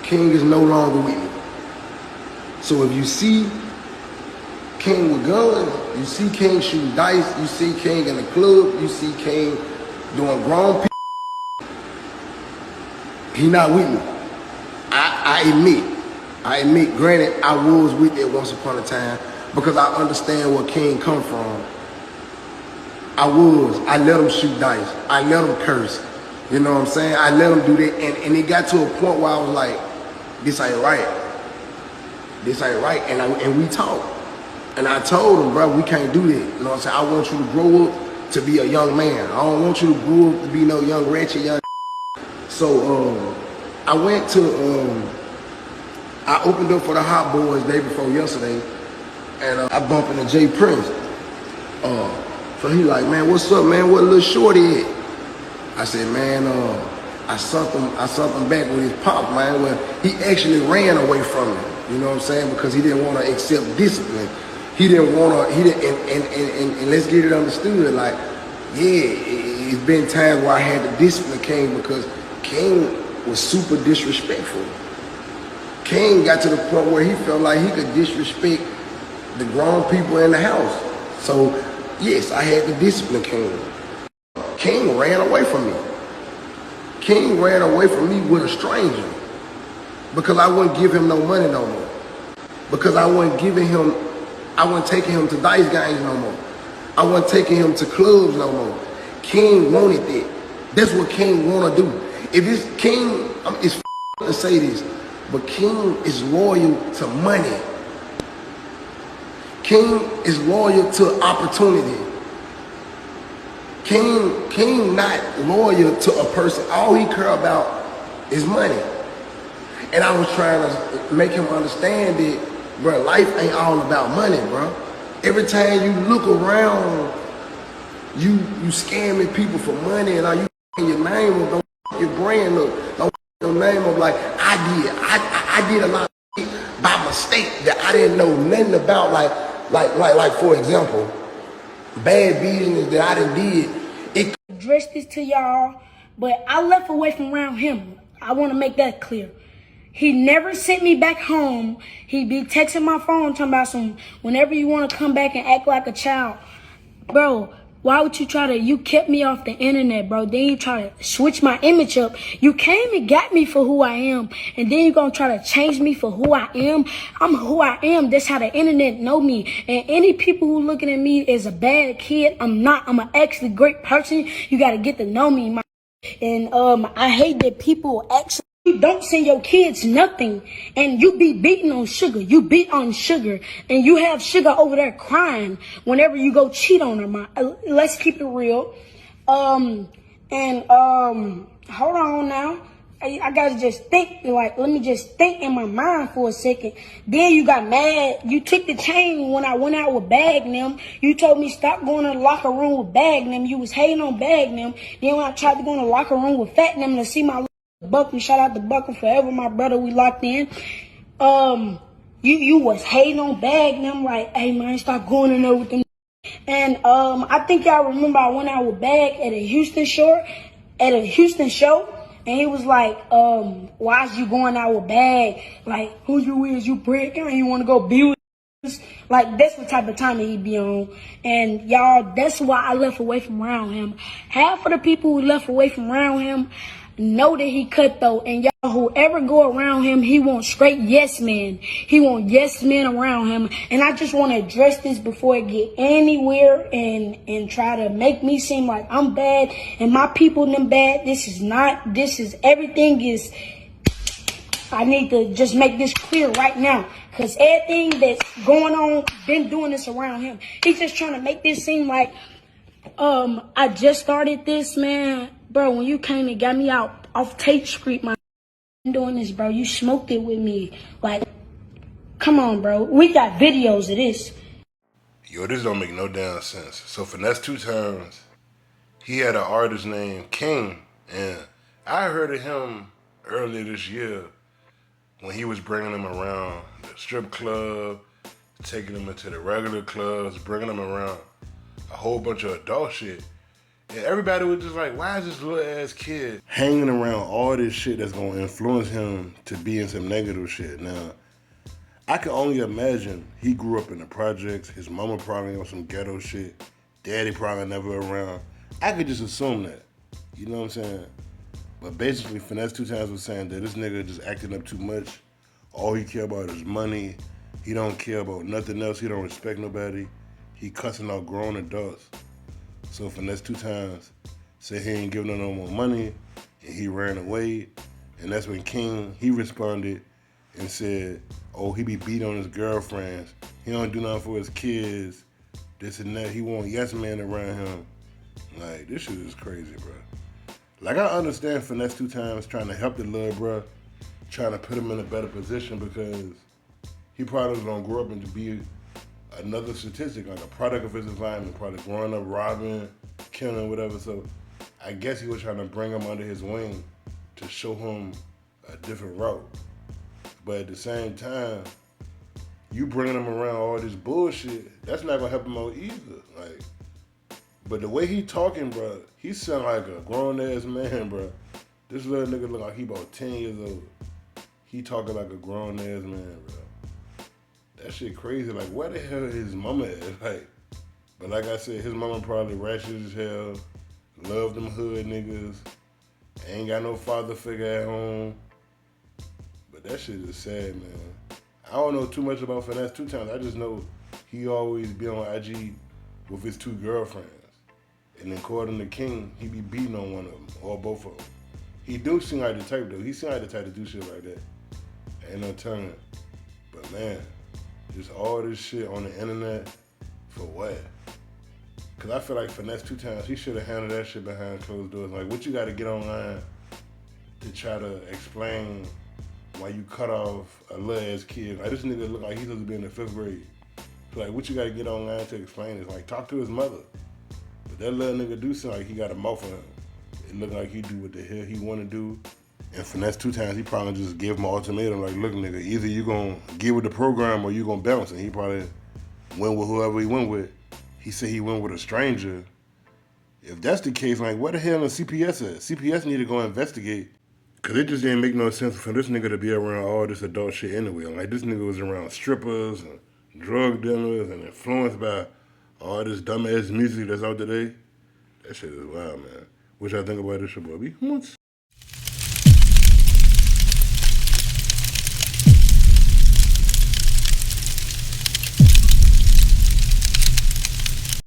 King is no longer with me. So if you see King with guns, you see King shooting dice, you see King in the club, you see King doing grown people, he not with me. I admit, granted, I was with it once upon a time because I understand where King come from. I let him shoot dice. I let him curse. You know what I'm saying? I let him do that. And it got to a point where I was like, this ain't right. This ain't right. And we talked. And I told him, bro, we can't do that. You know what I'm saying? I want you to grow up to be a young man. I don't want you to grow up to be no young ratchet young. So I went to, I opened up for the Hot Boys day before yesterday. And I bumped into Jay Prince. So he like, man, what's up, man? What little shorty at? I said, man, I sucked him back with his pop, man. Well, he actually ran away from me. You know what I'm saying? Because he didn't want to accept discipline. He didn't want to, and let's get it understood. Like, yeah, it's been times where I had to discipline King because King was super disrespectful. King got to the point where he felt like he could disrespect the grown people in the house. So, yes, I had to discipline King. King ran away from me. King ran away from me with a stranger because I wouldn't give him no money no more. Because I wasn't taking him to dice games no more. I wasn't taking him to clubs no more. King wanted that. That's what King want to do. If it's King, it's to say this, but King is loyal to money. King is loyal to opportunity. King not loyal to a person. All he care about is money. And I was trying to make him understand that, bro, life ain't all about money, bro. Every time you look around, you scamming people for money, and are you your name up, don't your brand up, don't your name up like I did a lot of shit by mistake that I didn't know nothing about, like for example, bad business that I done did. It address this to y'all, but I left away from around him. I want to make that clear. He never sent me back home. He be texting my phone talking about some, whenever you want to come back and act like a child. Bro, why would you kept me off the internet, bro. Then you try to switch my image up. You came and got me for who I am. And then you're going to try to change me for who I am. I'm who I am. That's how the internet know me. And any people who looking at me as a bad kid, I'm not. I'm an actually great person. You got to get to know me. And I hate that people actually don't send your kids nothing, and you be beating on sugar. You beat on sugar, and you have sugar over there crying whenever you go cheat on her. Let's keep it real. Hold on now. I gotta just think, like, let me just think in my mind for a second. Then you got mad. You took the chain when I went out with Bagnum. You told me stop going to the locker room with Bagnum. You was hating on Bagnum. Then when I tried to go in the locker room with Fatnum to see my Buckley, shout out to Buckley forever, my brother, we locked in. You was hating on Bagnum, like, hey man, stop going in there with them. And I think y'all remember I went out with Bag at a Houston show, and he was like, why is you going out with Bag? Like, who you is, you prick, and you want to go be with us? Like, that's the type of time that he be on. And y'all, that's why I left away from around him. Half of the people who left away from around him know that he cutthroat, and y'all, whoever go around him, he want straight yes men. He want yes men around him. And I just want to address this before it get anywhere and try to make me seem like I'm bad and my people them bad. Everything is, I need to just make this clear right now. Because everything that's going on, been doing this around him. He's just trying to make this seem like, I just started this, man. Bro, when you came and got me out off Tate Street, man, I'm doing this, bro. You smoked it with me. Like, come on, bro. We got videos of this. Yo, this don't make no damn sense. So Finesse 2tymes, he had an artist named King, and I heard of him earlier this year when he was bringing him around the strip club, taking him into the regular clubs, bringing him around a whole bunch of adult shit. And everybody was just like, why is this little ass kid hanging around all this shit that's gonna influence him to be in some negative shit. Now, I can only imagine he grew up in the projects. His mama probably on some ghetto shit. Daddy probably never around. I could just assume that. You know what I'm saying? But basically, Finesse 2tymes was saying that this nigga just acting up too much. All he care about is money. He don't care about nothing else. He don't respect nobody. He cussing out grown adults. So Finesse 2tymes said he ain't giving him no more money, and he ran away. And that's when King, he responded and said, oh, he be beating on his girlfriends. He don't do nothing for his kids. This and that. He want yes man around him. Like, this shit is crazy, bro. Like, I understand Finesse 2tymes trying to help the little bro, trying to put him in a better position because he probably was gonna grow up and to be another statistic, like a product of his environment, probably growing up robbing, killing, whatever. So I guess he was trying to bring him under his wing to show him a different route. But at the same time, you bringing him around all this bullshit, that's not gonna help him out either. Like, but the way he talking, bro, he sound like a grown ass man, bro. This little nigga look like he about 10 years old. He talking like a grown ass man, bro. That shit crazy. Like, where the hell his mama at? Like, but like I said, his mama probably ratchet as hell. Love them hood niggas. Ain't got no father figure at home. But that shit is sad, man. I don't know too much about Finesse 2tymes. I just know he always be on IG with his two girlfriends. And according to King, he be beating on one of them, or both of them. He do seem like the type, though. He seem like the type to do shit like that. Ain't no telling. But man, just all this shit on the internet, for what? Cause I feel like Finesse 2tymes, he should have handled that shit behind closed doors. Like, what you gotta get online to try to explain why you cut off a little ass kid? Like, this nigga look like he's supposed to be in the 5th grade. So like, what you gotta get online to explain is like, talk to his mother. But that little nigga do seem like he got a mouth on him. It look like he do what the hell he wanna do. And Finesse 2tymes, he probably just give him an ultimatum like, look nigga, either you gonna get with the program or you gonna bounce. And he probably went with whoever he went with. He said he went with a stranger. If that's the case, like, where the hell is CPS at? CPS need to go investigate. Cause it just didn't make no sense for this nigga to be around all this adult shit anyway. Like, this nigga was around strippers and drug dealers and influenced by all this dumbass music that's out today. That shit is wild, man. What y'all think about this shit, Bobby?